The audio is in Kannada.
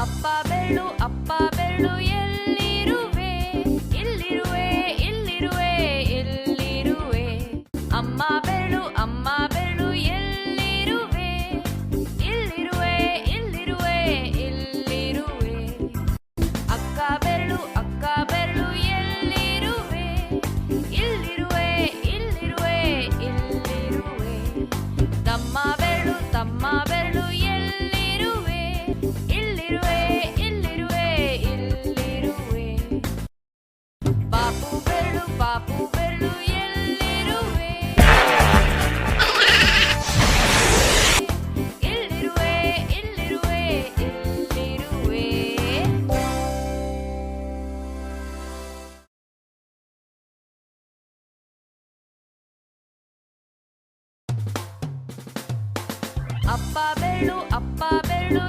ಅಪ್ಪ ಬೆರಳು ಎಲ್ಲಿರುವೆ? ಇಲ್ಲಿರುವೆ ಇಲ್ಲಿರುವೆ ಇಲ್ಲಿರುವೆ. ಅಮ್ಮ ಬೆರಳು ಎಲ್ಲಿರುವೆ? ಇಲ್ಲಿರುವೆ ಇಲ್ಲಿರುವೆ ಇಲ್ಲಿರುವೆ. ಅಕ್ಕ ಬೆರಳು ಎಲ್ಲಿರುವೆ? ಇಲ್ಲಿರುವೆ ಇಲ್ಲಿರುವೆ ಇಲ್ಲಿರುವೆ. ತಮ್ಮ ಬೆರಳು ಎಲ್ಲಿರುವೆ? ಇಲ್ಲಿರುವೆ ಇಲ್ಲಿರುವೆ ಇಲ್ಲಿರುವೆ. ಪಾಪು ಬೆರಳು ಎಲ್ಲಿರುವೆ? ಇಲ್ಲಿರುವೆ ಇಲ್ಲಿರುವೆ ಇಲ್ಲಿರುವೆ. ಅಪ್ಪ ಬೆರಳು